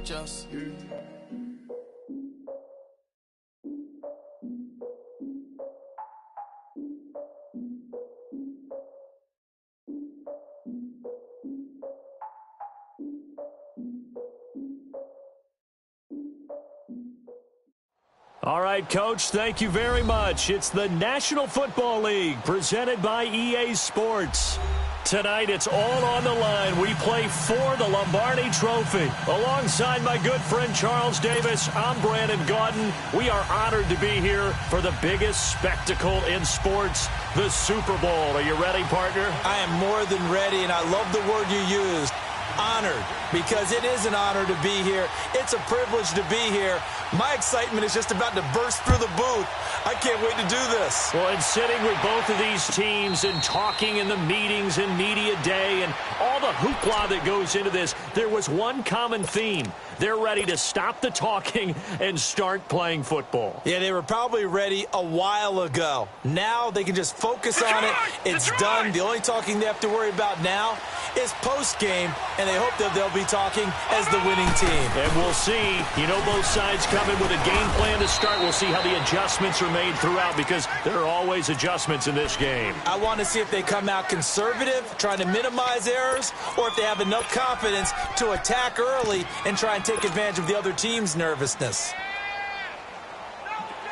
just you. All right, Coach, thank you very much. It's the National Football League presented by EA Sports. Tonight, it's all on the line. We play for the Lombardi Trophy. Alongside my good friend Charles Davis, I'm Brandon Gaudin. We are honored to be here for the biggest spectacle in sports, the Super Bowl. Are you ready, partner? I am more than ready, and I love the word you used, honored, because it is an honor to be here. It's a privilege to be here. My excitement is just about to burst through the booth. I can't wait to do this. Well, and sitting with both of these teams and talking in the meetings and media day and all the hoopla that goes into this, there was one common theme. They're ready to stop the talking and start playing football. Yeah, they were probably ready a while ago. Now they can just focus on it. It's done. The only talking they have to worry about now is post-game, and they hope that they'll be talking as the winning team. And we'll see. You know, both sides come in with a game plan to start. We'll see how the adjustments are made throughout, because there are always adjustments in this game. I want to see if they come out conservative, trying to minimize errors, or if they have enough confidence to attack early and try and take advantage of the other team's nervousness.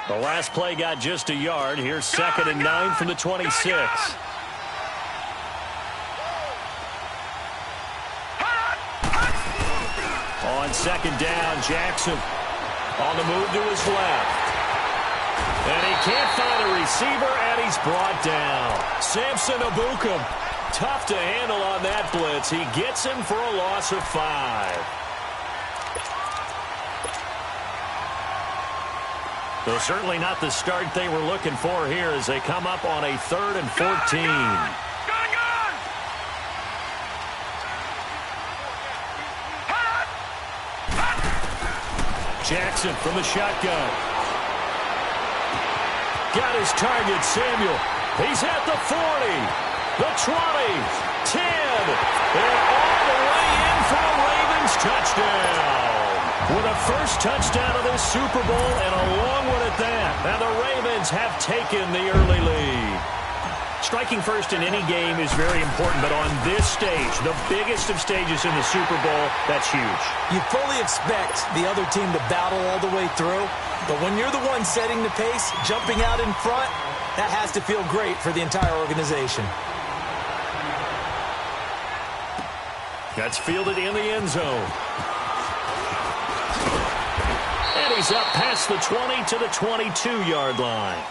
The last play got just a yard. Here's 2nd and 9 from the 26. On 2nd down, Jackson on the move to his left. And he can't find a receiver, and he's brought down. Samson Abukum, tough to handle on that blitz. He gets him for a loss of 5. Though certainly not the start they were looking for here as they come up on a 3rd and 14. Jackson from the shotgun. Got his target, Samuel. He's at the 40, the 20, 10, and all the way in for a Ravens touchdown. With a first touchdown of this Super Bowl and a long one at that. Now the Ravens have taken the early lead. Striking first in any game is very important, but on this stage, the biggest of stages in the Super Bowl, that's huge. You fully expect the other team to battle all the way through, but when you're the one setting the pace, jumping out in front, that has to feel great for the entire organization. That's fielded in the end zone. And he's up past the 20 to the 22-yard line.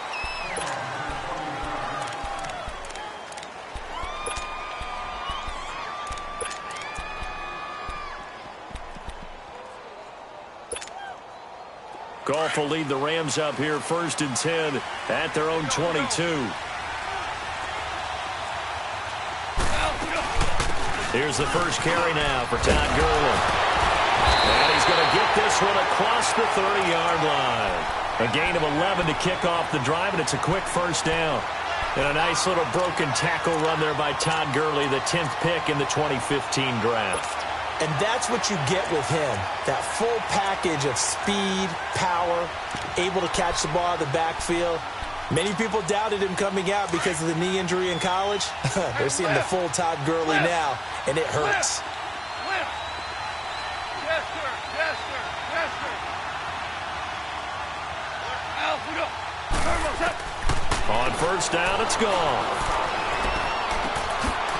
Goff will lead the Rams up here 1st and 10 at their own 22. Here's the first carry now for Todd Gurley. And he's going to get this one across the 30-yard line. A gain of 11 to kick off the drive, and it's a quick first down. And a nice little broken tackle run there by Todd Gurley, the 10th pick in the 2015 draft. And that's what you get with him, that full package of speed, power, able to catch the ball out of the backfield. Many people doubted him coming out because of the knee injury in college. They're seeing the full Todd Gurley now, and it hurts. Yes, sir. Yes, sir. Yes, sir. On first down, it's gone.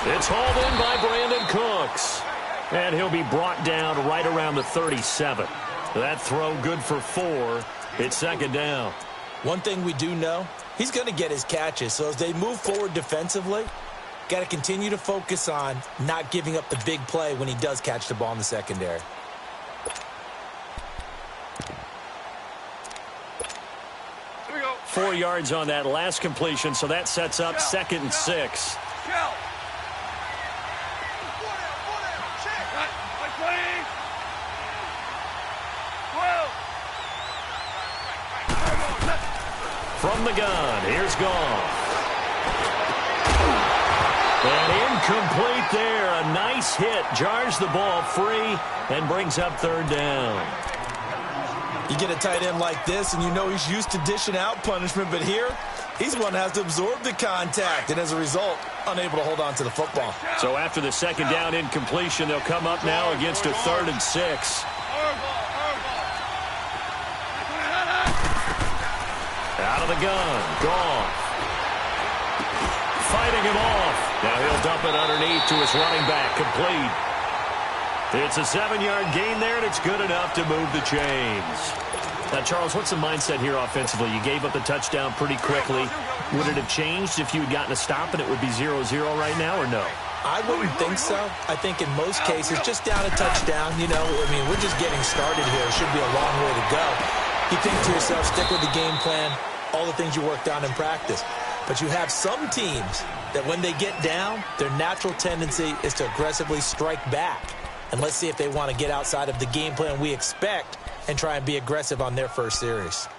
It's hauled in by Brandon Cooks. And he'll be brought down right around the 37. That throw good for 4. It's 2nd down. One thing we do know, he's going to get his catches. So as they move forward defensively, got to continue to focus on not giving up the big play when he does catch the ball in the secondary. Here we go. 4 yards on that last completion, so that sets up 2nd and 6. From the gun, here's Goff. And incomplete there. A nice hit. Jars the ball free and brings up third down. You get a tight end like this, and you know he's used to dishing out punishment, but here, he's the one that has to absorb the contact, and as a result, unable to hold on to the football. So after the second down incompletion, they'll come up now against a 3rd and 6. Out of the gun. Gone. Fighting him off. Now he'll dump it underneath to his running back. Complete. It's a 7-yard gain there, and it's good enough to move the chains. Now, Charles, what's the mindset here offensively? You gave up the touchdown pretty quickly. Would it have changed if you had gotten a stop and it would be 0-0 right now, or no? I wouldn't think so. I think in most cases, just down a touchdown, you know, I mean, we're just getting started here. It should be a long way to go. You think to yourself, stick with the game plan, all the things you worked on in practice. But you have some teams that when they get down, their natural tendency is to aggressively strike back. And let's see if they want to get outside of the game plan we expect and try and be aggressive on their first series.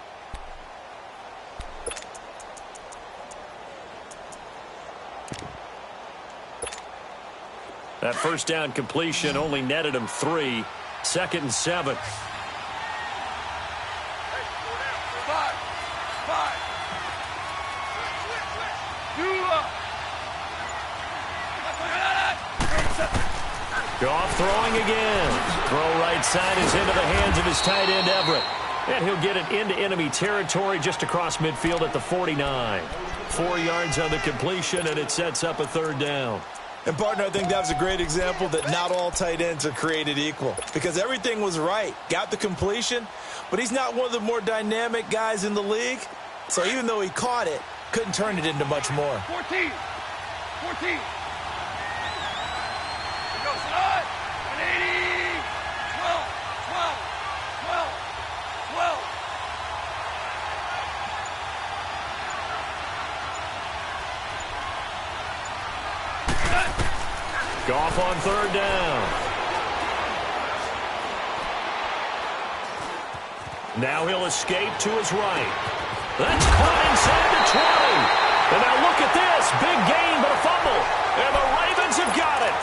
That first down completion only netted him 3. 2nd and 7. Goff throwing again. Throw right side is into the hands of his tight end, Everett. And he'll get it into enemy territory just across midfield at the 49. 4 yards on the completion, and it sets up a 3rd down. And, partner, I think that was a great example that not all tight ends are created equal. Because everything was right. Got the completion, but he's not one of the more dynamic guys in the league. So even though he caught it, couldn't turn it into much more. 14. Goff on 3rd down. Now he'll escape to his right. That's caught inside the 20. And now look at this. Big gain, but a fumble. And the Ravens have got it.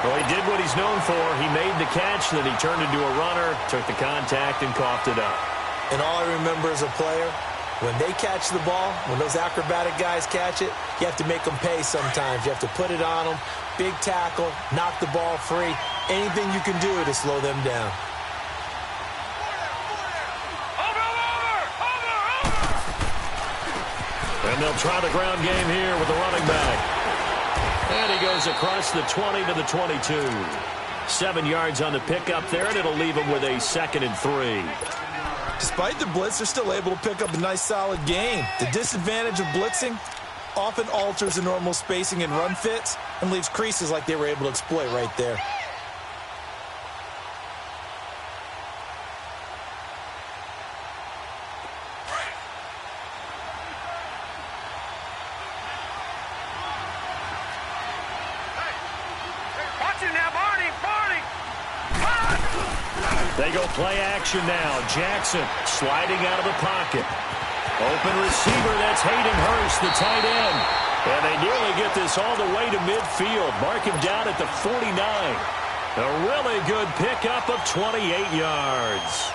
Well, he did what he's known for. He made the catch, then he turned into a runner, took the contact, and coughed it up. And all I remember as a player, when they catch the ball, when those acrobatic guys catch it, you have to make them pay sometimes. You have to put it on them. Big tackle, knock the ball free. Anything you can do to slow them down. And they'll try the ground game here with the running back. And he goes across the 20 to the 22. 7 yards on the pickup there, and it'll leave him with a 2nd and 3. Despite the blitz, they're still able to pick up a nice, solid gain. The disadvantage of blitzing often alters the normal spacing and run fits and leaves creases like they were able to exploit right there. Watch it now, Barney! They go play action now. Jackson sliding out of the pocket. Open receiver, that's Hayden Hurst, the tight end. And they nearly get this all the way to midfield. Mark him down at the 49. A really good pickup of 28 yards.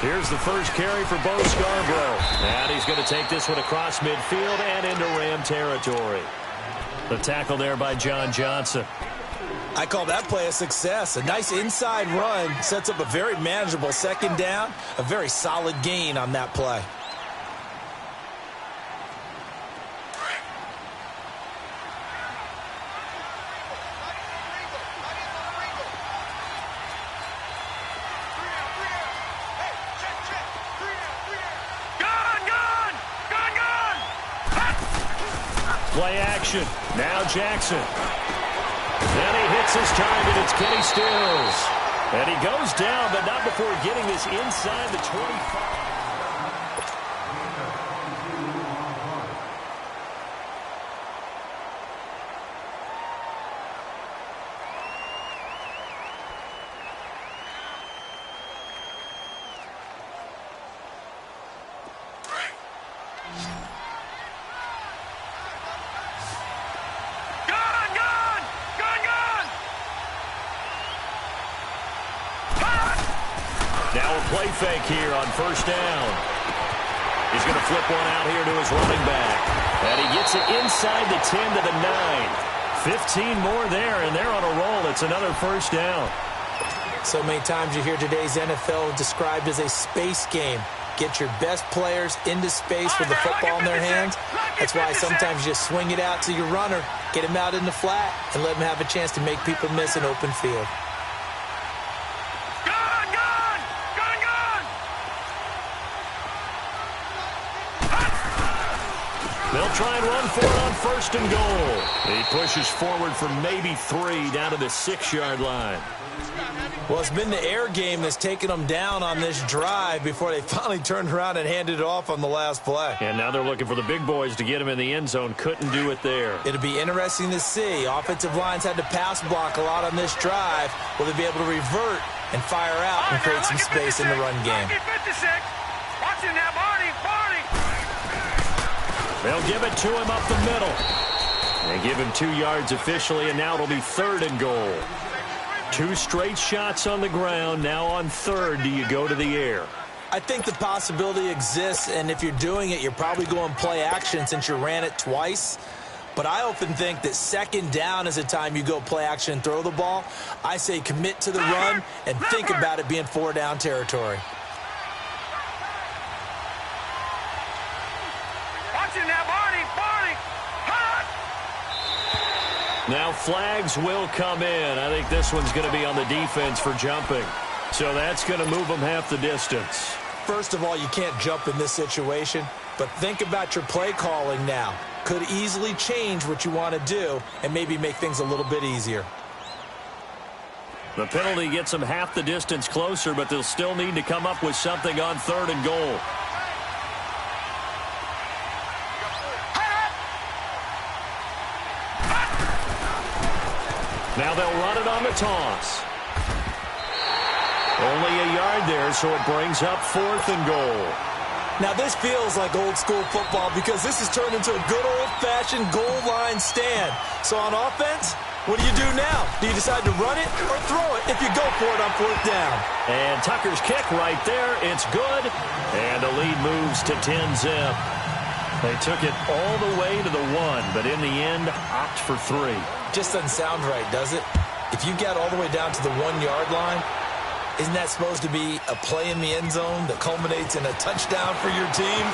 Here's the first carry for Bo Scarborough. And he's going to take this one across midfield and into Ram territory. The tackle there by John Johnson. I call that play a success. A nice inside run sets up a very manageable 2nd down. A very solid gain on that play. Play action. Now Jackson. And he hits his target. It's Kenny Stills. And he goes down, but not before getting this inside the 25. play fake here on first down. He's going to flip one out here to his running back. And he gets it inside the 10 to the 9. 15 more there, and they're on a roll. It's another first down. So many times you hear today's NFL described as a space game. Get your best players into space with the football in their hands. That's why sometimes you just swing it out to your runner, get him out in the flat, and let him have a chance to make people miss an open field. They'll try and run for it on first and goal. He pushes forward for maybe 3 down to the 6-yard line. Well, it's been the air game that's taken them down on this drive before they finally turned around and handed it off on the last play. And now they're looking for the big boys to get him in the end zone. Couldn't do it there. It'll be interesting to see. Offensive lines had to pass block a lot on this drive. Will they be able to revert and fire out and create some space in the run game? They'll give it to him up the middle. They give him 2 yards officially, and now it'll be 3rd and goal. 2 straight shots on the ground. Now on 3rd, do you go to the air? I think the possibility exists, and if you're doing it, you're probably going play action since you ran it twice. But I often think that 2nd down is a time you go play action and throw the ball. I say commit to the run and think about it being 4-down territory. Now flags will come in. I think this one's going to be on the defense for jumping. So that's going to move them half the distance. First of all, you can't jump in this situation, but think about your play calling now. Could easily change what you want to do and maybe make things a little bit easier. The penalty gets them half the distance closer, but they'll still need to come up with something on 3rd and goal. Now they'll run it on the toss. Only a yard there, so it brings up 4th and goal. Now this feels like old school football because this has turned into a good old-fashioned goal line stand. So on offense, what do you do now? Do you decide to run it or throw it if you go for it on 4th down? And Tucker's kick right there. It's good. And the lead moves to 10-zip. They took it all the way to the 1, but in the end, opt for 3. Just doesn't sound right, does it? If you get all the way down to the 1-yard line, isn't that supposed to be a play in the end zone that culminates in a touchdown for your team?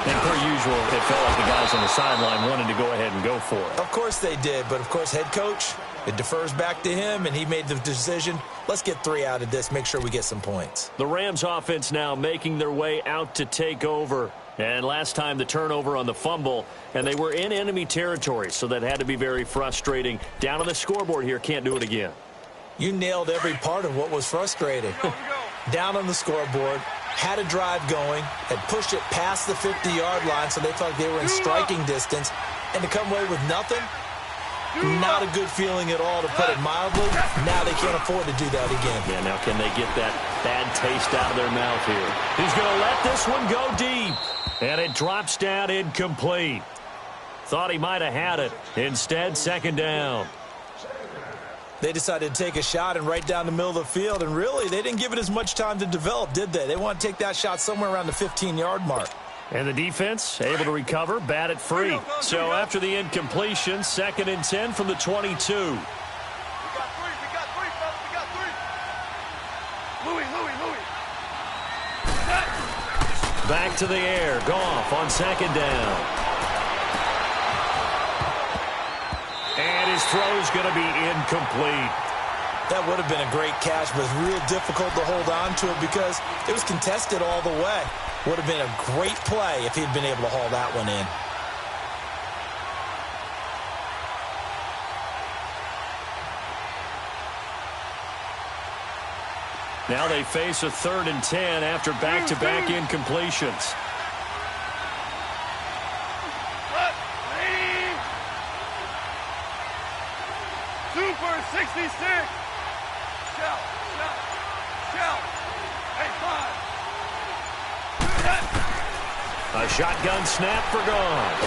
And per usual, it felt like the guys on the sideline wanted to go ahead and go for it. Of course they did, but of course head coach, it defers back to him, and he made the decision, let's get 3 out of this, make sure we get some points. The Rams offense now making their way out to take over. And last time the turnover on the fumble, and they were in enemy territory, so that had to be very frustrating. Down on the scoreboard here, can't do it again. You nailed every part of what was frustrating. Down on the scoreboard, had a drive going, had pushed it past the 50-yard line, so they felt like they were in striking distance, and to come away with nothing, not a good feeling at all, to put it mildly. Now they can't afford to do that again. Yeah, now can they get that bad taste out of their mouth here? He's going to let this one go deep. And it drops down incomplete. Thought he might have had it. Instead, 2nd down. They decided to take a shot and right down the middle of the field, and really, they didn't give it as much time to develop, did they? They want to take that shot somewhere around the 15-yard mark. And the defense able to recover, bat it free. So after the incompletion, 2nd and 10 from the 22. We got 3, fellas. We got 3. Louis. Back to the air. Goff on 2nd down. And his throw's going to be incomplete. That would have been a great catch, but it's real difficult to hold on to it because it was contested all the way. Would have been a great play if he'd been able to haul that one in. Now they face a 3rd and 10 after back-to-back incompletions. Super 66. Shell. Hey, 5. A shotgun snap for Goff.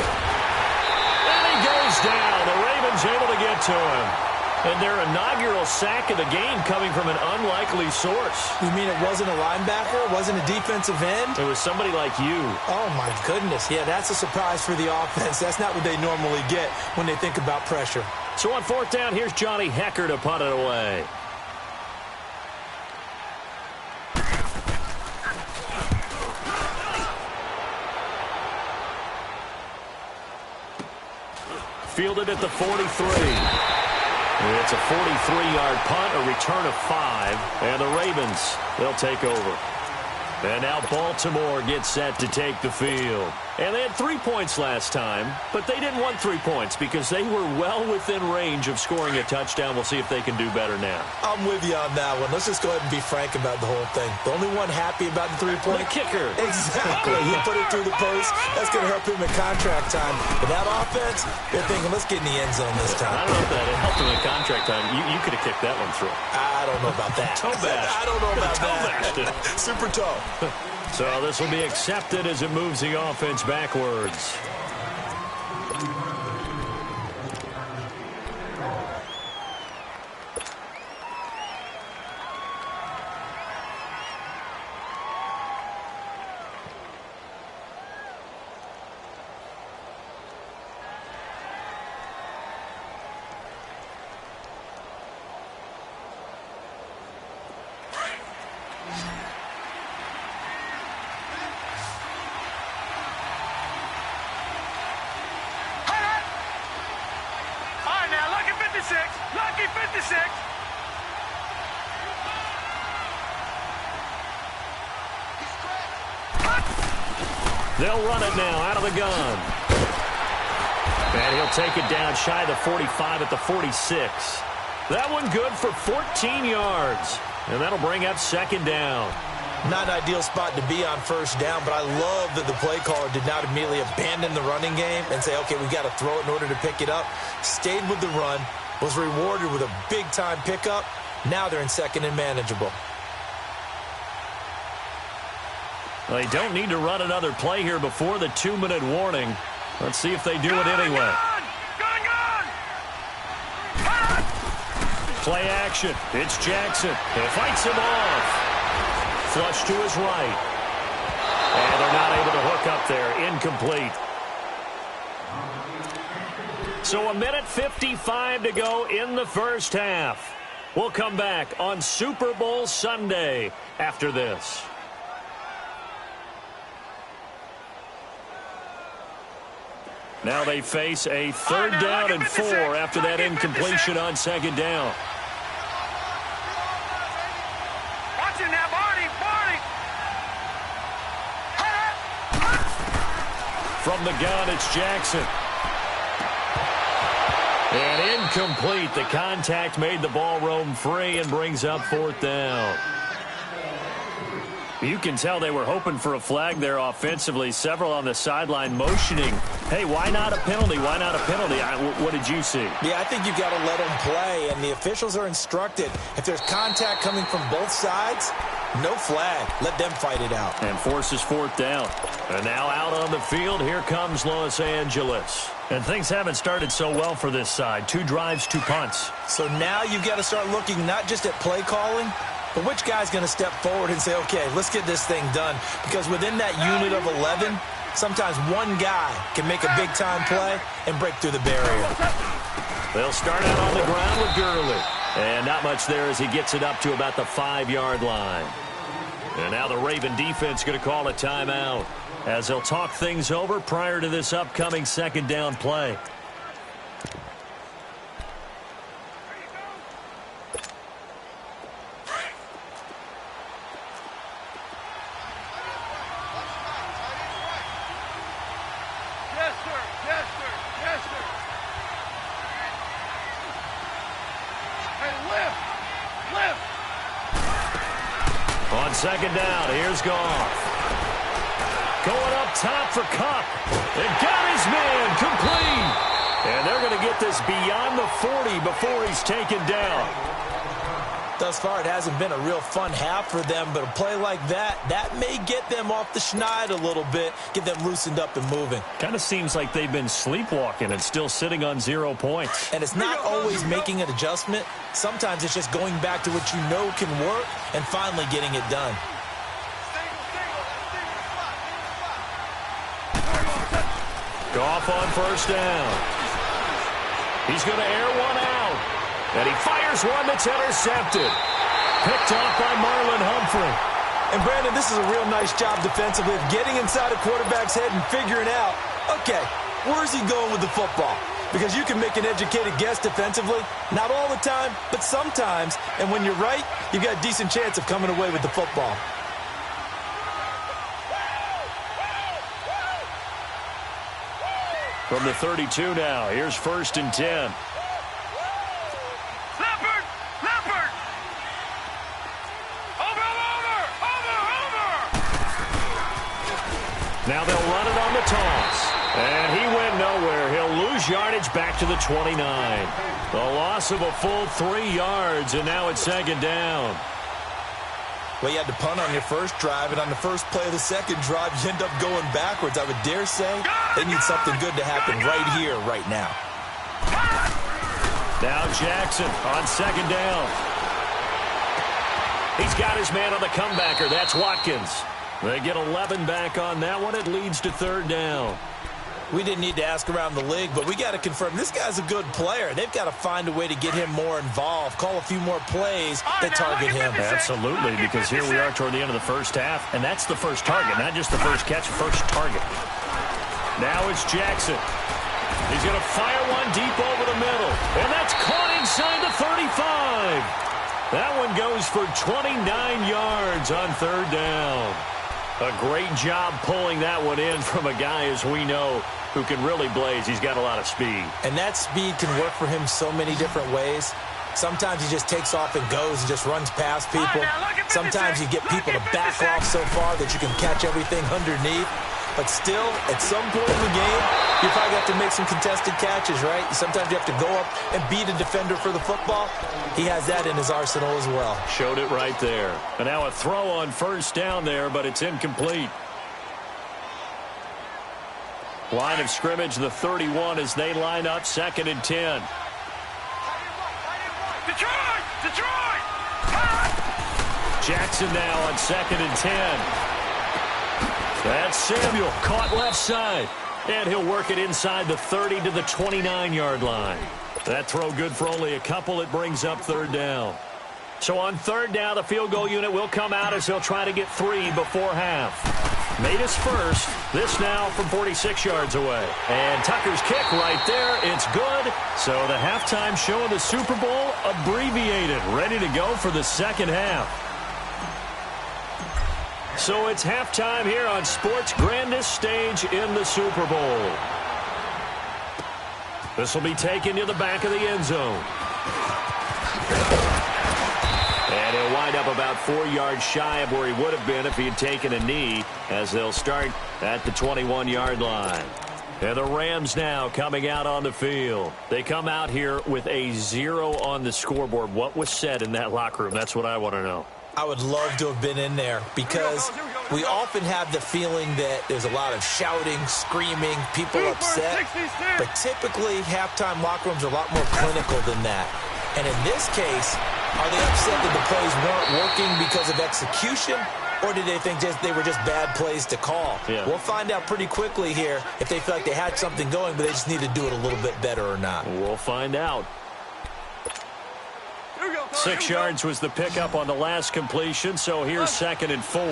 And he goes down. The Ravens able to get to him. And their inaugural sack of the game coming from an unlikely source. You mean it wasn't a linebacker? It wasn't a defensive end? It was somebody like you. Oh, my goodness. Yeah, that's a surprise for the offense. That's not what they normally get when they think about pressure. So on fourth down, here's Johnny Hecker to punt it away. Fielded at the 43. It's a 43-yard punt, a return of 5, and the Ravens, they'll take over. And now Baltimore gets set to take the field. And they had 3 points last time, but they didn't want 3 points because they were well within range of scoring a touchdown. We'll see if they can do better now. I'm with you on that one. Let's just go ahead and be frank about the whole thing. The only one happy about the 3-point. The kicker. Exactly. He put it through the post. That's going to help him in contract time. But that offense, they're thinking, let's get in the end zone this time. I don't know if that helped him in contract time. You could have kicked that one through. I don't know about that. Toe bash. I don't know about that. Super toe. So this will be accepted as it moves the offense backwards. Lucky 56. They'll run it now out of the gun. And he'll take it down shy of the 45 at the 46. That one good for 14 yards. And that'll bring up second down. Not an ideal spot to be on first down, but I love that the play caller did not immediately abandon the running game and say, okay, we've got to throw it in order to pick it up. Stayed with the run, was rewarded with a big-time pickup. Now they're in second and manageable. They don't need to run another play here before the 2-minute warning. Let's see if they do it anyway. Play action. It's Jackson. He fights him off. Flush to his right. And they're not able to hook up there. Incomplete. So 1:55 to go in the first half. We'll come back on Super Bowl Sunday after this. Now they face a third down and 4 after that incompletion on second down. Watch it now, Barney. From the gun, it's Jackson. And incomplete. The contact made the ball roam free and brings up fourth down. You can tell they were hoping for a flag there offensively. Several on the sideline motioning. Hey, why not a penalty? Why not a penalty? What did you see? Yeah, I think you've got to let them play, and the officials are instructed. If there's contact coming from both sides, no flag. Let them fight it out. And forces fourth down. And now out on the field, here comes Los Angeles. And things haven't started so well for this side. 2 drives, 2 punts. So now you've got to start looking not just at play calling, but which guy's going to step forward and say, okay, let's get this thing done. Because within that unit of 11, sometimes one guy can make a big-time play and break through the barrier. They'll start out on the ground with Gurley. And not much there as he gets it up to about the 5-yard line. And now the Raven defense going to call a timeout as they'll talk things over prior to this upcoming second down play. On second down, here's Goff. Going up top for Kupp. And got his man complete. And they're going to get this beyond the 40 before he's taken down. Thus far, it hasn't been a real fun half for them, but a play like that may get them off the schneid a little bit, get them loosened up and moving. Kind of seems like they've been sleepwalking and still sitting on 0 points. And it's not always making an adjustment. Sometimes it's just going back to what you know can work and finally getting it done. Goff on first down. He's going to air one out. And he fires one that's intercepted. Picked off by Marlon Humphrey. And, Brandon, this is a real nice job defensively of getting inside a quarterback's head and figuring out, okay, where's he going with the football? Because you can make an educated guess defensively. Not all the time, but sometimes. And when you're right, you've got a decent chance of coming away with the football. From the 32 now, here's 1st and 10. Now they'll run it on the toss. And he went nowhere. He'll lose yardage back to the 29. The loss of a full 3 yards, and now it's 2nd down. Well, you had to punt on your first drive, and on the first play of the second drive, you end up going backwards. I would dare say they need something good to happen right here, right now. Now Jackson on 2nd down. He's got his man on the comebacker. That's Watkins. They get 11 back on that one. It leads to 3rd down. We didn't need to ask around the league, but we got to confirm this guy's a good player. They've got to find a way to get him more involved, call a few more plays that target him. Absolutely, because here we are toward the end of the first half, and that's the first target, not just the first catch, first target. Now it's Jackson. He's going to fire one deep over the middle, and that's caught inside the 35. That one goes for 29 yards on 3rd down. A great job pulling that one in from a guy, as we know, who can really blaze. He's got a lot of speed. And that speed can work for him so many different ways. Sometimes he just takes off and goes and just runs past people. Sometimes you get people to back off so far that you can catch everything underneath. But still, at some point in the game, you probably have to make some contested catches, right? Sometimes you have to go up and beat a defender for the football. He has that in his arsenal as well. Showed it right there. And now a throw on first down there, but it's incomplete. Line of scrimmage, the 31 as they line up 2nd and 10. Detroit! Detroit! Jackson now on 2nd and 10. That's Samuel, caught left side. And he'll work it inside the 30 to the 29-yard line. That throw good for only a couple. It brings up 3rd down. So on 3rd down, the field goal unit will come out as he'll try to get 3 before half. Made his first. This now from 46 yards away. And Tucker's kick right there. It's good. So the halftime show of the Super Bowl abbreviated. Ready to go for the second half. So it's halftime here on sports' grandest stage in the Super Bowl. This will be taken to the back of the end zone. And he'll wind up about 4 yards shy of where he would have been if he had taken a knee, as they'll start at the 21-yard line. And the Rams now coming out on the field. They come out here with a 0 on the scoreboard. What was said in that locker room? That's what I want to know. I would love to have been in there because we often have the feeling that there's a lot of shouting, screaming, people upset. But typically, halftime locker rooms are a lot more clinical than that. And in this case, are they upset that the plays weren't working because of execution? Or did they think they were just bad plays to call? Yeah. We'll find out pretty quickly here if they feel like they had something going, but they just need to do it a little bit better or not. We'll find out. 6 yards was the pickup on the last completion, so here's 2nd and 4.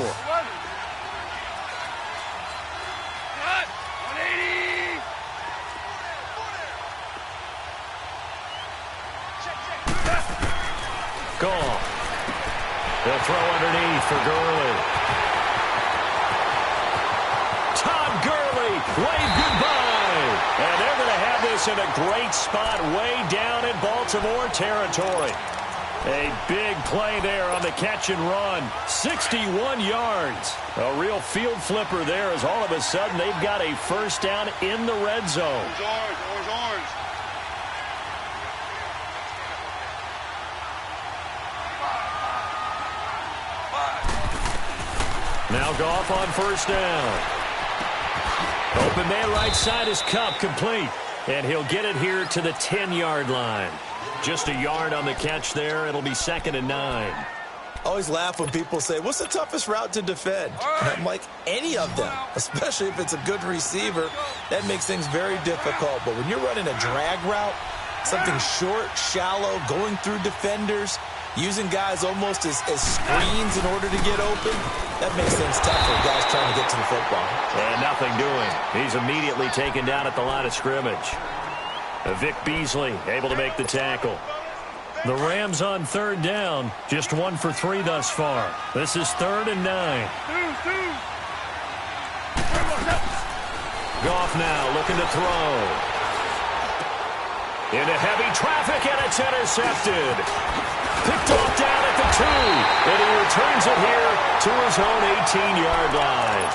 Gone. They'll throw underneath for Gurley. Todd Gurley, wave goodbye. And they're going to have this in a great spot way down in Baltimore territory. A big play there on the catch and run. 61 yards. A real field flipper there as all of a sudden they've got a first down in the red zone. Orange. Now Goff on first down. Open man right side is Kupp, complete. And he'll get it here to the 10-yard line. Just a yard on the catch there. It'll be 2nd and 9. I always laugh when people say, what's the toughest route to defend? And I'm like, any of them, especially if it's a good receiver. That makes things very difficult. But when you're running a drag route, something short, shallow, going through defenders, using guys almost as screens in order to get open, that makes things tough for guys trying to get to the football. And nothing doing. He's immediately taken down at the line of scrimmage. Vic Beasley able to make the tackle. The Rams on 3rd down, just 1 for 3 thus far. This is 3rd and 9. Goff now looking to throw. Into heavy traffic, and it's intercepted. Picked off down at the 2, and he returns it here to his own 18-yard line.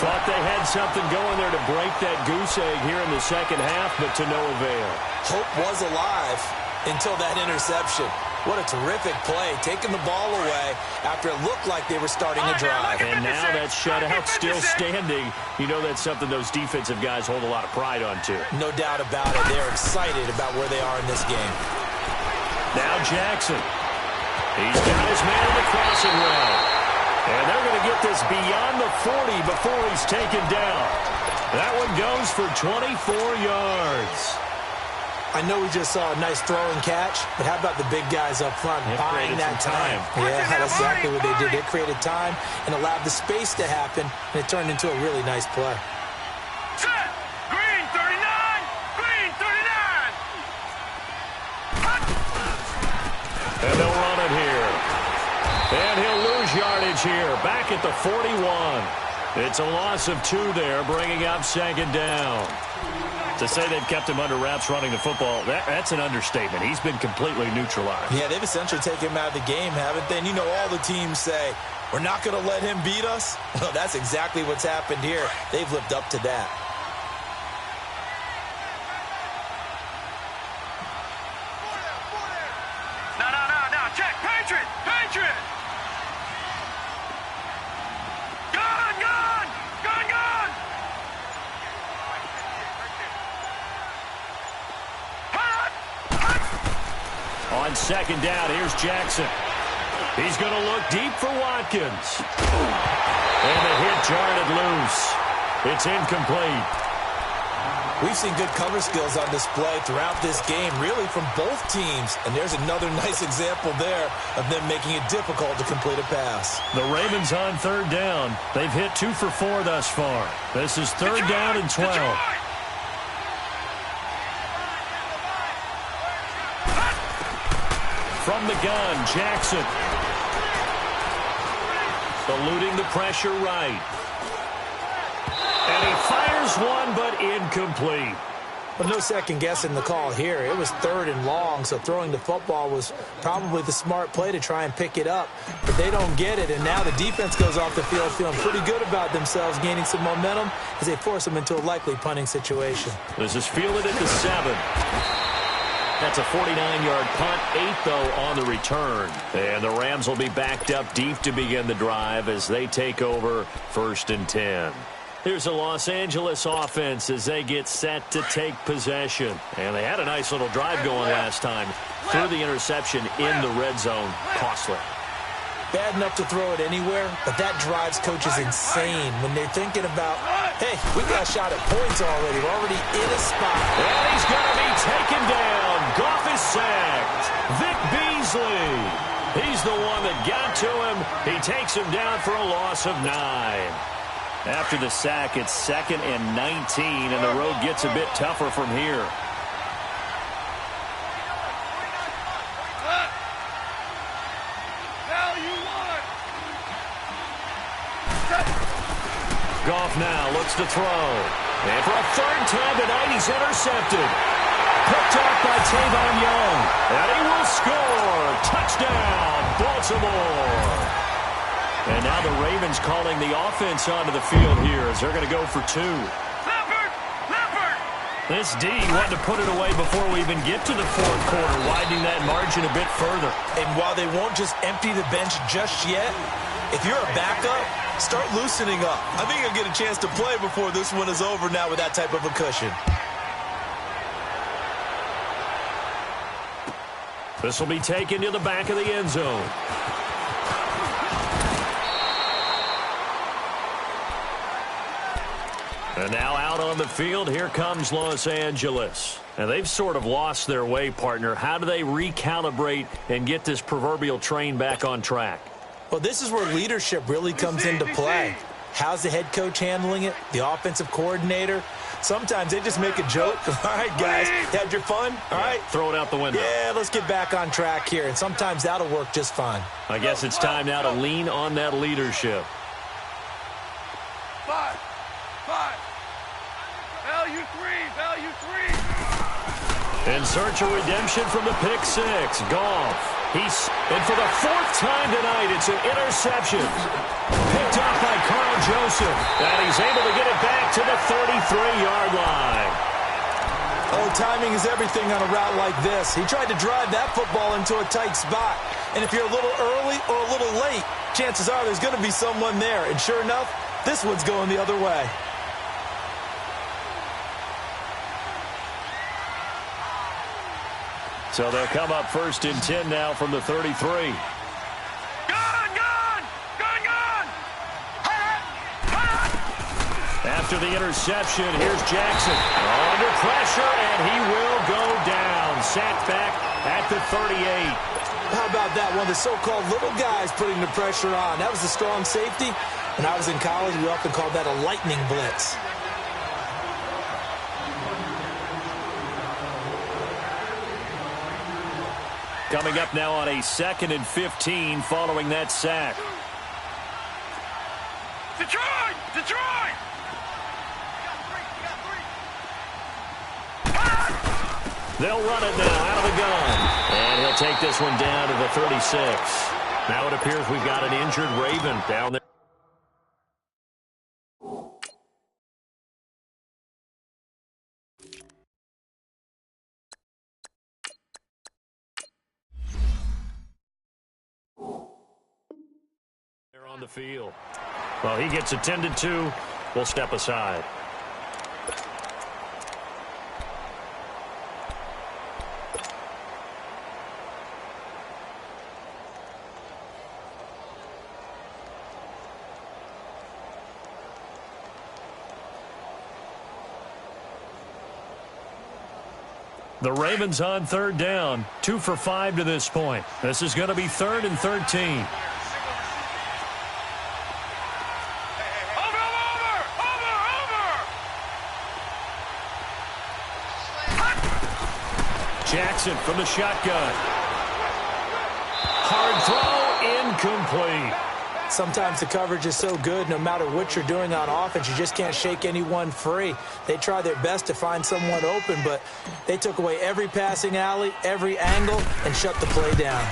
Thought they had something going there to break that goose egg here in the second half, but to no avail. Hope was alive until that interception. What a terrific play, taking the ball away after it looked like they were starting a drive. And now that shutout still standing. You know that's something those defensive guys hold a lot of pride on, too. No doubt about it. They're excited about where they are in this game. Now Jackson. He's got his man in the crossing route. And they're going to get this beyond the 40 before he's taken down. That one goes for 24 yards. I know we just saw a nice throw and catch, but how about the big guys up front buying that time? Yeah, that's exactly what they did. They created time and allowed the space to happen, and it turned into a really nice play. Set. Green 39. Green 39. And they'll run it here. And he'll lose yardage here. Back at the 41. It's a loss of 2 there, bringing up 2nd down. To say they've kept him under wraps running the football, that's an understatement. He's been completely neutralized. Yeah, they've essentially taken him out of the game, haven't they? And you know all the teams say, we're not going to let him beat us. Well, that's exactly what's happened here. They've lived up to that. No. Check. Patriot. Patriot. Gun. On 2nd down, here's Jackson. He's going to look deep for Watkins. And the hit jarred it loose. It's incomplete. We've seen good cover skills on display throughout this game, really from both teams. And there's another nice example there of them making it difficult to complete a pass. The Ravens on 3rd down. They've hit 2 for 4 thus far. This is 3rd down and 12. From the gun, Jackson. Eluding the pressure right. And he fires one, but incomplete. But no second guessing the call here. It was 3rd and long, so throwing the football was probably the smart play to try and pick it up. But they don't get it, and now the defense goes off the field feeling pretty good about themselves, gaining some momentum as they force them into a likely punting situation. This is fielded at the 7. That's a 49-yard punt, 8, though, on the return. And the Rams will be backed up deep to begin the drive as they take over 1st and 10. Here's the Los Angeles offense as they get set to take possession. And they had a nice little drive going last time. Threw the interception in the red zone. Costly. Bad enough to throw it anywhere, but that drives coaches insane when they're thinking about, hey, we got a shot at points already. We're already in a spot. And he's going to be taken down. Goff is sacked. Vic Beasley. He's the one that got to him. He takes him down for a loss of 9. After the sack, it's 2nd and 19, and the road gets a bit tougher from here. Goff now looks to throw. And for a 3rd time tonight, he's intercepted. Picked off by Tavon Young. And he will score. Touchdown, Baltimore. And now the Ravens calling the offense onto the field here as they're going to go for 2. Leopard! This D wanted to put it away before we even get to the 4th quarter, widening that margin a bit further. And while they won't just empty the bench just yet, If you're a backup, start loosening up. I think you'll get a chance to play before this one is over now with that type of a cushion. This will be taken to the back of the end zone. And now out on the field, here comes Los Angeles. And they've sort of lost their way, partner. How do they recalibrate and get this proverbial train back on track? Well, this is where leadership really comes into play. How's the head coach handling it? The offensive coordinator? Sometimes they just make a joke. All right, guys, you had your fun? All right. Throw it out the window. Yeah, let's get back on track here. And sometimes that'll work just fine. I guess it's time now to lean on that leadership. 5. Value 3. In search of redemption from the pick six. Goff. And for the fourth time tonight, it's an interception. Picked off by Carl Joseph. And he's able to get it back to the 33-yard line. Oh, timing is everything on a route like this. He tried to drive that football into a tight spot. And if you're a little early or a little late, chances are there's going to be someone there. And sure enough, this one's going the other way. So they'll come up first and 10 now from the 33. Gun! After the interception, here's Jackson. Under pressure, and he will go down. Sacked back at the 38. How about that? One of the so-called little guys putting the pressure on. That was a strong safety. When I was in college, we often called that a lightning blitz. Coming up now on a 2nd and 15 following that sack. Detroit! They'll run it now out of the gun. And he'll take this one down to the 36. Now it appears we've got an injured Raven down there. On the field. Well, he gets attended to. We'll step aside. The Ravens on 3rd down. 2 for 5 to this point. This is going to be 3rd and 13. Jackson from the shotgun. Hard throw, incomplete. Sometimes the coverage is so good, no matter what you're doing on offense, you just can't shake anyone free. They try their best to find someone open, but they took away every passing alley, every angle, and shut the play down.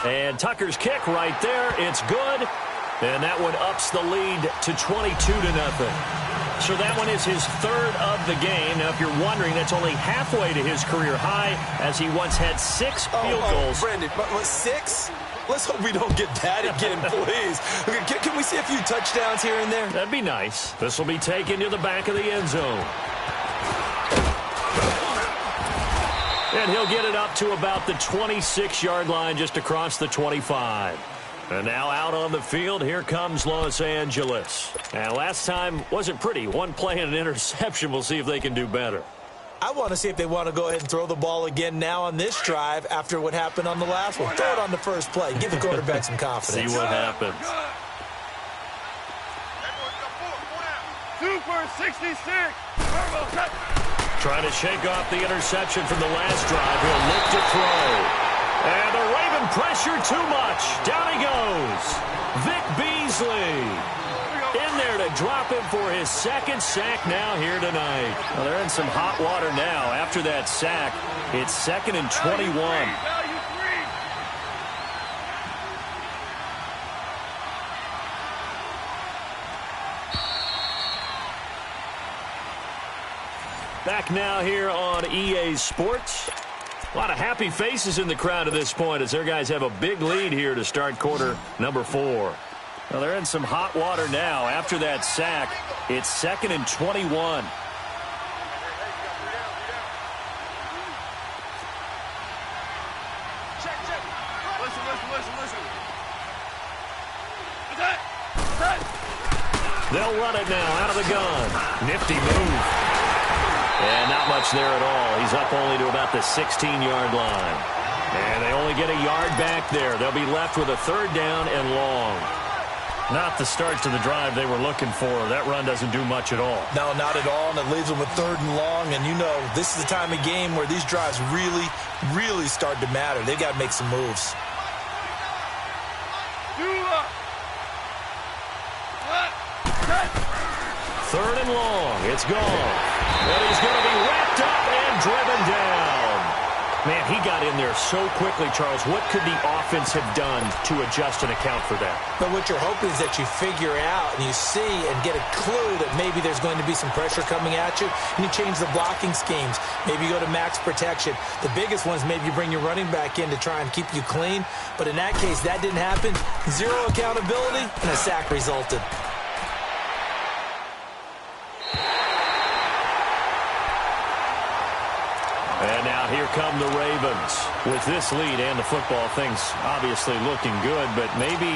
And Tucker's kick right there. It's good. And that one ups the lead to 22-0. So that one is his 3rd of the game. Now, if you're wondering, that's only halfway to his career high, as he once had 6 field goals. Brandon, but 6? Let's hope we don't get that again, please. Can we see a few touchdowns here and there? That'd be nice. This will be taken to the back of the end zone. And he'll get it up to about the 26-yard line, just across the 25. And now out on the field, here comes Los Angeles. And last time wasn't pretty. One play and an interception. We'll see if they can do better. I want to see if they want to go ahead and throw the ball again now on this drive after what happened on the last one. Throw it on the first play. Give the quarterback some confidence. See what happens. Super 66. Trying to shake off the interception from the last drive. He'll look to throw. And the Raven pressure too much. Down he goes. Vic Beasley in there to drop him for his 2nd sack now here tonight. Well, they're in some hot water now. After that sack, it's 2nd and 21. Back now here on EA Sports. A lot of happy faces in the crowd at this point as their guys have a big lead here to start quarter number 4. Well, they're in some hot water now. After that sack, it's 2nd and 21. They'll run it now out of the gun. Nifty move. And not much there at all. He's up only to about the 16-yard line. And they only get a yard back there. They'll be left with a 3rd down and long. Not the start to the drive they were looking for. That run doesn't do much at all. No, not at all, and it leaves them with 3rd and long. And you know, this is the time of game where these drives really, really start to matter. They've got to make some moves. 3rd and long. It's gone. And he's going to be wrapped up and driven down. Man, he got in there so quickly, Charles. What could the offense have done to adjust and account for that? But what you're hoping is that you figure out and you see and get a clue that maybe there's going to be some pressure coming at you, and you change the blocking schemes. Maybe you go to max protection. The biggest one is maybe you bring your running back in to try and keep you clean. But in that case, that didn't happen. 0 accountability, and a sack resulted. And now here come the Ravens. With this lead and the football, things obviously looking good, but maybe,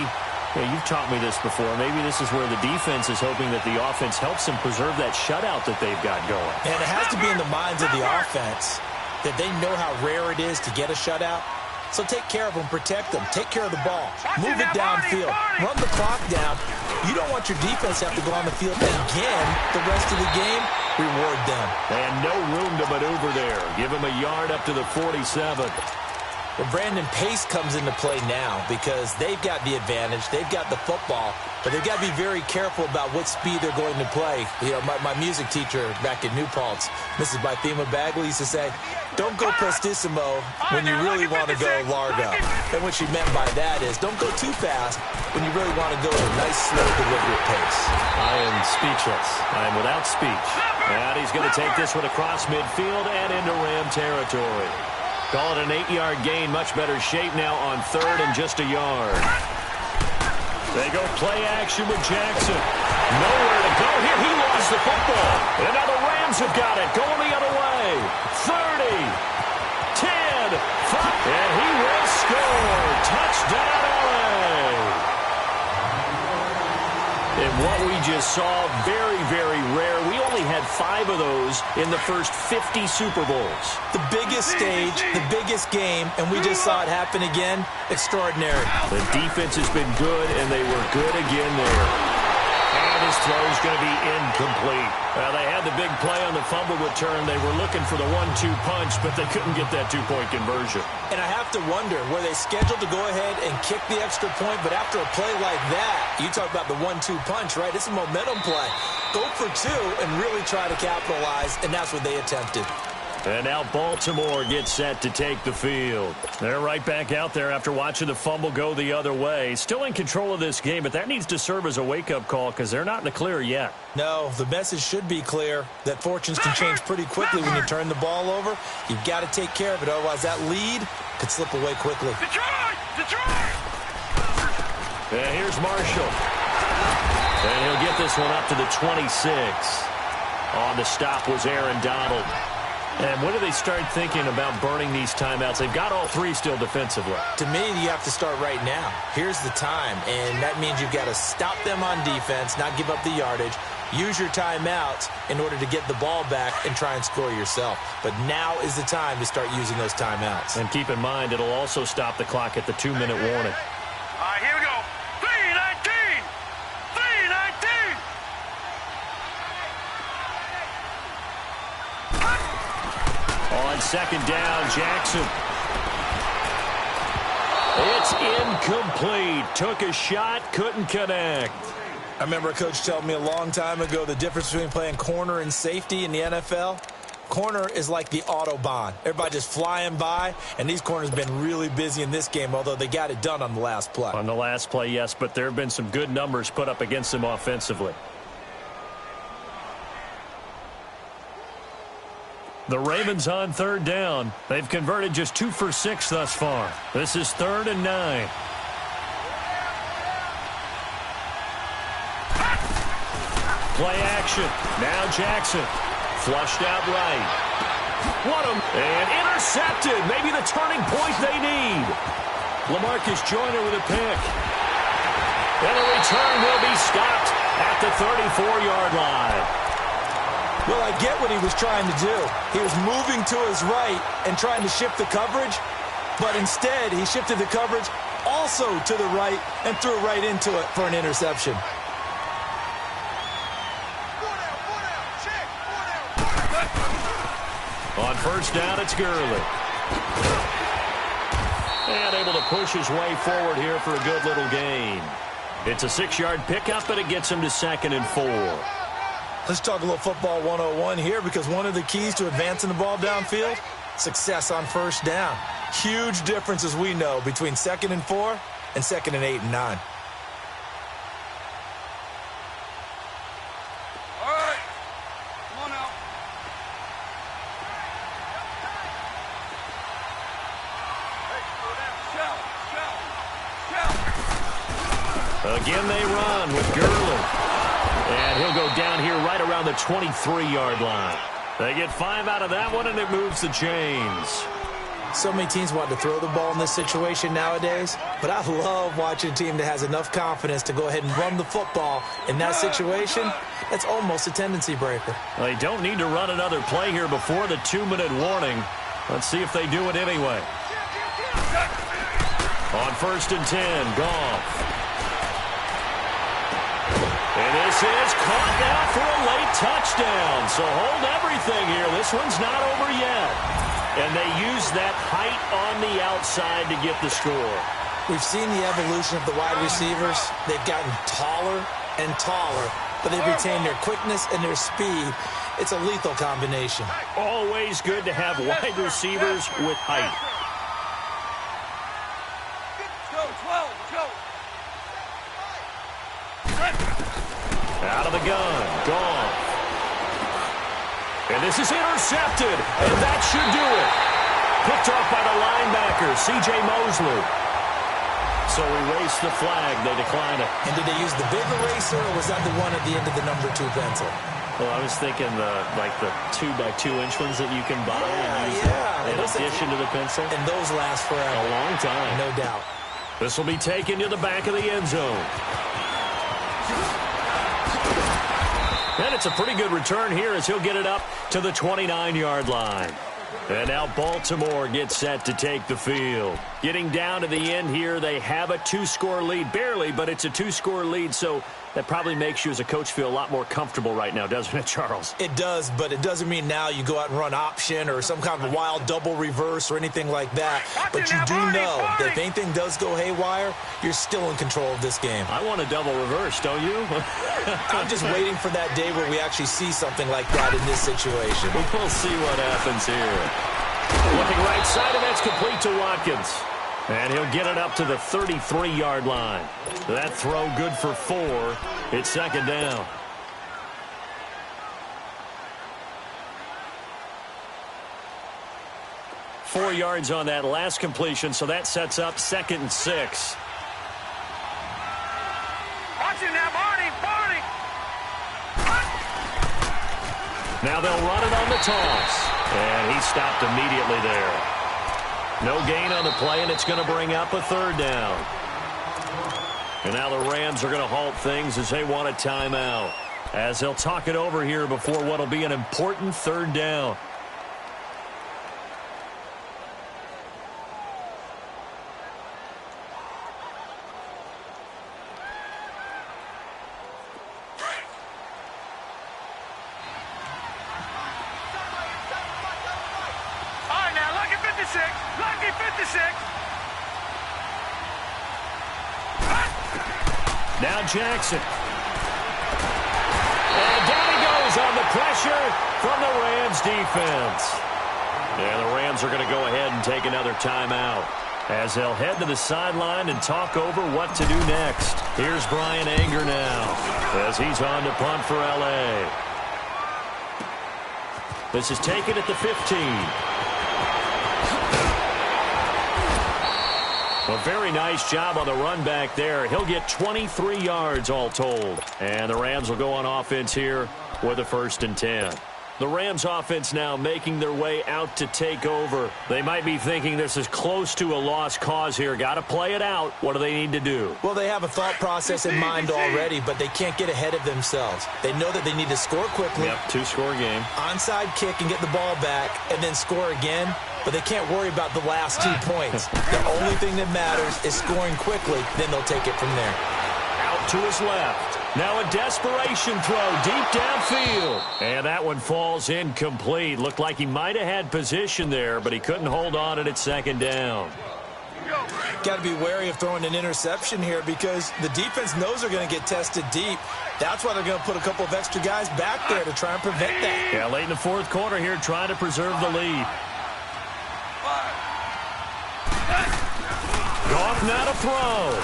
you've taught me this before, maybe this is where the defense is hoping that the offense helps them preserve that shutout that they've got going. And it has to be in the minds of the offense that they know how rare it is to get a shutout. So take care of them, protect them, take care of the ball, move it downfield, run the clock down. You don't want your defense to have to go on the field again the rest of the game. Reward them. And no room to maneuver there. Give him a yard up to the 47. Well, Brandon, pace comes into play now because they've got the advantage. They've got the football, but they've got to be very careful about what speed they're going to play. You know, my music teacher back in New Paltz, Mrs. Bythema Bagley, used to say, don't go prestissimo when you really want to go largo. And what she meant by that is don't go too fast when you really want to go at a nice, slow, deliberate pace. I am speechless. I am without speech. And he's going to take this one across midfield and into Ram territory. Call it an 8-yard gain. Much better shape now on 3rd and just a yard. They go play action with Jackson. Nowhere to go here. He lost the football. And now the Rams have got it. Going the other way. 30, 10, 5. And he will score. Touchdown, LA. And what we just saw, very, very rare. We only had 5 of those in the first 50 Super Bowls. The biggest stage, the biggest game, and we just saw it happen again. Extraordinary. The defense has been good, and they were good again there. And his throw is going to be incomplete. They had the big play on the fumble return. They were looking for the 1-2 punch, but they couldn't get that 2-point conversion. And I have to wonder, were they scheduled to go ahead and kick the extra point, but after a play like that, you talk about the 1-2 punch, right? It's a momentum play. Go for 2 and really try to capitalize, and that's what they attempted. And now Baltimore gets set to take the field. They're right back out there after watching the fumble go the other way. Still in control of this game, but that needs to serve as a wake-up call because they're not in the clear yet. No, the message should be clear that fortunes can change pretty quickly when you turn the ball over. You've got to take care of it, otherwise that lead could slip away quickly. Detroit! Detroit! And here's Marshall. And he'll get this one up to the 26. On the stop was Aaron Donald. And when do they start thinking about burning these timeouts? They've got all 3 still defensively. To me, you have to start right now. Here's the time, and that means you've got to stop them on defense, not give up the yardage, use your timeouts in order to get the ball back and try and score yourself. But now is the time to start using those timeouts. And keep in mind, it'll also stop the clock at the 2-minute warning. All right, here we go. 3:19! 3:19! On 2nd down, Jackson. It's incomplete. Took a shot, couldn't connect. I remember a coach telling me a long time ago the difference between playing corner and safety in the NFL. Corner is like the Autobahn. Everybody just flying by, and these corners have been really busy in this game, although they got it done on the last play. On the last play, yes, but there have been some good numbers put up against them offensively. The Ravens on third down. They've converted just 2 for 6 thus far. This is 3rd and 9. Play action. Now Jackson. Flushed out right. And intercepted. Maybe the turning point they need. LaMarcus Joyner with a pick. And the return will be stopped at the 34-yard line. Well, I get what he was trying to do. He was moving to his right and trying to shift the coverage, but instead he shifted the coverage also to the right and threw right into it for an interception. On first down, it's Gurley. And able to push his way forward here for a good little gain. It's a 6-yard pickup, but it gets him to 2nd and 4. Let's talk a little football 101 here, because one of the keys to advancing the ball downfield, success on first down. Huge difference, as we know, between 2nd and 4 and 2nd and 8 and 9. All right. Come on out. Again, they run with Gurley. And he'll go down here right around the 23-yard line. They get 5 out of that one, and it moves the chains. So many teams want to throw the ball in this situation nowadays, but I love watching a team that has enough confidence to go ahead and run the football in that situation. That's almost a tendency breaker. They don't need to run another play here before the 2-minute warning. Let's see if they do it anyway. On 1st and 10, Goff. And this is caught now for a late touchdown. So hold everything here. This one's not over yet. And they use that height on the outside to get the score. We've seen the evolution of the wide receivers. They've gotten taller and taller, but they've retained their quickness and their speed. It's a lethal combination. Always good to have wide receivers with height. Go, 12, go. Out of the gun, Goff. And this is intercepted, and that should do it. Picked off by the linebacker, C.J. Mosley. So erase the flag, they decline it. And did they use the big eraser, or was that the one at the end of the number 2 pencil? Well, I was thinking the 2x2-inch ones that you can buy and use in addition to the pencil. And those last forever. A long time. No doubt. This will be taken to the back of the end zone. And it's a pretty good return here as he'll get it up to the 29-yard line. And now Baltimore gets set to take the field. Getting down to the end here, they have a 2-score lead. Barely, but it's a 2-score lead, so that probably makes you as a coach feel a lot more comfortable right now, doesn't it, Charles? It does, but it doesn't mean now you go out and run option or some kind of wild double reverse or anything like that. But you do know that if anything does go haywire, you're still in control of this game. I want a double reverse, don't you? I'm just waiting for that day where we actually see something like that in this situation. We'll see what happens here. Looking right side, and that's complete to Watkins. And he'll get it up to the 33-yard line. That throw good for 4. It's 2nd down. Four yards on that last completion, so that sets up 2nd and 6. Watch it now, Barney, Barney. Now they'll run it on the toss. And he stopped immediately there. No gain on the play, and it's going to bring up a 3rd down. And now the Rams are going to halt things as they want a timeout, as they'll talk it over here before what will be an important 3rd down. Lucky 56. Now Jackson. And down he goes on the pressure from the Rams defense. And the Rams are going to go ahead and take another timeout as they'll head to the sideline and talk over what to do next. Here's Brian Anger now as he's on to punt for L.A. This is taken at the 15. A very nice job on the run back there. He'll get 23 yards all told. And the Rams will go on offense here with a 1st and 10. The Rams offense now making their way out to take over. They might be thinking this is close to a lost cause here. Got to play it out. What do they need to do? Well, they have a thought process in mind already, but they can't get ahead of themselves. They know that they need to score quickly. Yep, 2-score game. Onside kick and get the ball back and then score again. But they can't worry about the last 2 points. The only thing that matters is scoring quickly. Then they'll take it from there. Out to his left. Now a desperation throw deep downfield. And that one falls incomplete. Looked like he might have had position there, but he couldn't hold on at 2nd down. Got to be wary of throwing an interception here because the defense knows they're going to get tested deep. That's why they're going to put a couple of extra guys back there to try and prevent that. Yeah, late in the 4th quarter here, trying to preserve the lead. Goff now to throw.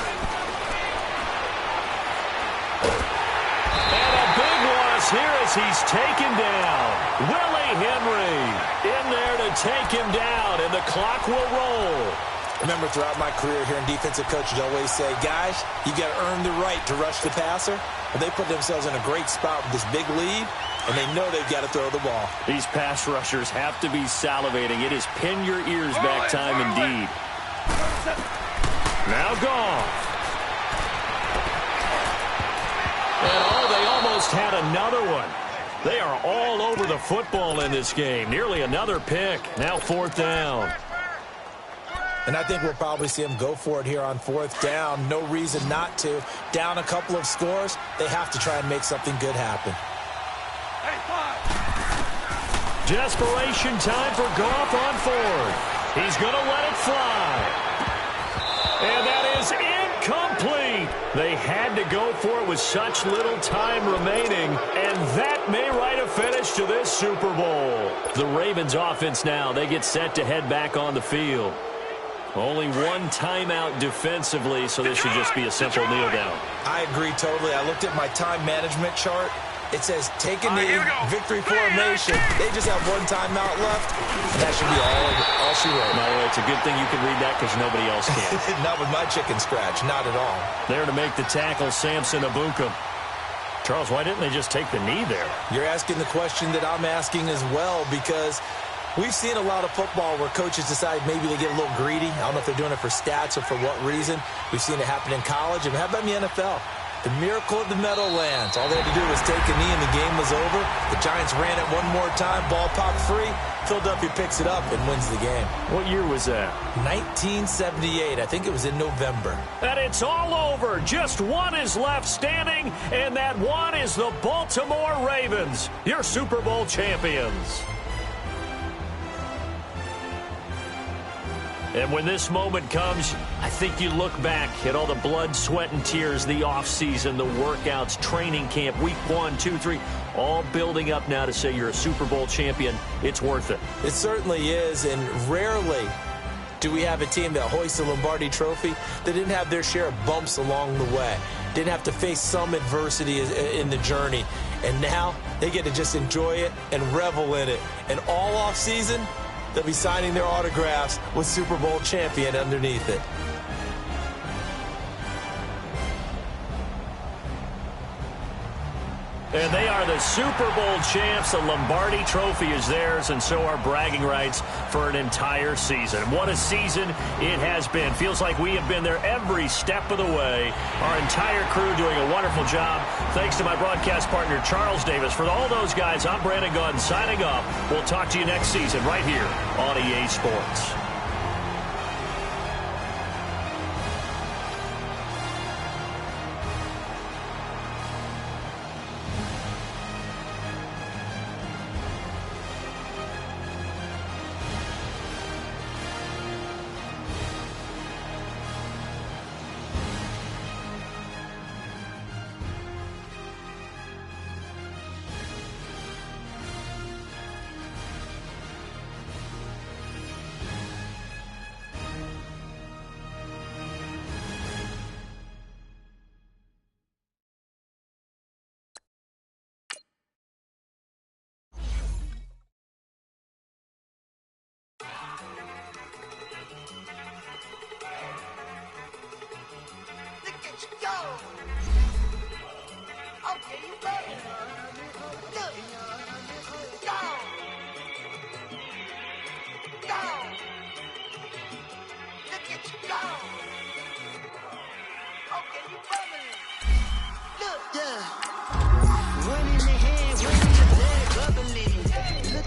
And a big loss here as he's taken down. Willie Henry in there to take him down, and the clock will roll. Remember, throughout my career here in defensive coaches always say, guys, you got to earn the right to rush the passer. And they put themselves in a great spot with this big lead, and they know they've got to throw the ball. These pass rushers have to be salivating. It is pin your ears back time indeed. Now Goff. And they almost had another one. They are all over the football in this game. Nearly another pick. Now 4th down. And I think we'll probably see them go for it here on 4th down. No reason not to. Down a couple of scores, they have to try and make something good happen. Desperation time for Goff on 4th. He's going to let it fly. And that is incomplete. They had to go for it with such little time remaining, and that may write a finish to this Super Bowl. The Ravens offense now, they get set to head back on the field. Only one timeout defensively, so this should just be a simple kneel down. I agree totally. I looked at my time management chart. It says take a knee, victory formation. They just have one timeout left. That should be all she wrote. By the way, it's a good thing you can read that because nobody else can. Not with my chicken scratch. Not at all. There to make the tackle, Samson Ebukam. Charles, why didn't they just take the knee there? You're asking the question that I'm asking as well because we've seen a lot of football where coaches decide maybe they get a little greedy. I don't know if they're doing it for stats or for what reason. We've seen it happen in college. And how about in the NFL? The miracle of the Meadowlands. All they had to do was take a knee and the game was over. The Giants ran it one more time. Ball popped free. Philadelphia picks it up and wins the game. What year was that? 1978. I think it was in November. And it's all over. Just one is left standing, and that one is the Baltimore Ravens, your Super Bowl champions. And when this moment comes, I think you look back at all the blood, sweat, and tears, the offseason, the workouts, training camp, week 1, 2, 3, all building up now to say you're a Super Bowl champion. It's worth it. It certainly is, and rarely do we have a team that hoists the Lombardi Trophy that didn't have their share of bumps along the way, didn't have to face some adversity in the journey, and now they get to just enjoy it and revel in it. And all offseason, they'll be signing their autographs with Super Bowl champion underneath it. And they are the Super Bowl champs. The Lombardi Trophy is theirs, and so are bragging rights for an entire season. What a season it has been. Feels like we have been there every step of the way. Our entire crew doing a wonderful job. Thanks to my broadcast partner, Charles Davis. For all those guys, I'm Brandon Gaudin signing off. We'll talk to you next season right here on EA Sports.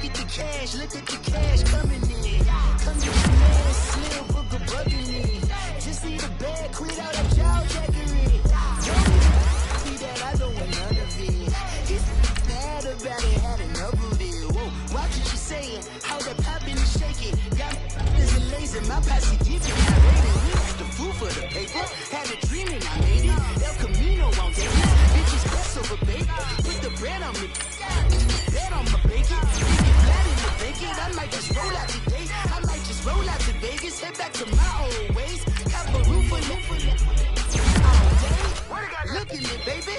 Look at the cash, look at the cash coming in. Come get your man, Slim Booker bugging in. Just need a bag, quit out a jaw jackery. Don't see that, I don't want none of it. It's bad about it, had enough of it. Whoa, watch what you saying, how that poppin' and shaking. Got is lazy, my posse different, I rate it. We had the food for the paper, had a dream and I made it. El Camino won't take it, bitches best over bake. Put the bread on me, bread on my bacon. Get flat in the bacon, I might just roll out today. I might just roll out to Vegas, head back to my old ways. Have a roof for all day. Look at me, baby.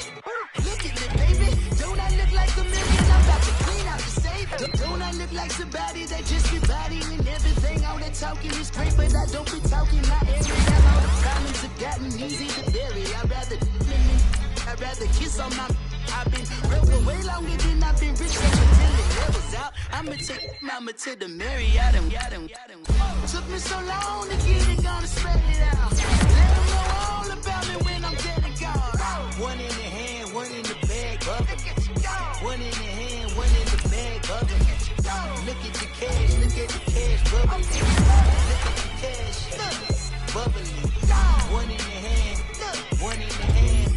Look at me, baby. Don't I look like a million? I'm about to clean out the safe. Don't I look like somebody that just be bodying everything? All that talking is great, but I don't be talking my area. All the problems have gotten easy to bury. I'd rather kiss on my. I've been broken way longer than I've been rich, so until it levels out, I'ma take mama to the Marriott and got him. Took me so long to get it, gonna spread it out. Let them know all about me when I'm dead and gone. One in the hand, one in the bag, bubble. One in the hand, one in the bag, bubble. Look at the cash, look at the cash, bubble. Look at the cash, bubbling. One in the hand, one in the hand,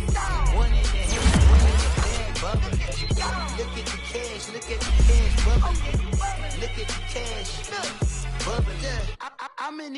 one in the hand, one in the bag, bubble. Look at the cash, look at the cash, bubble. Look at the cash, bubble. I'm in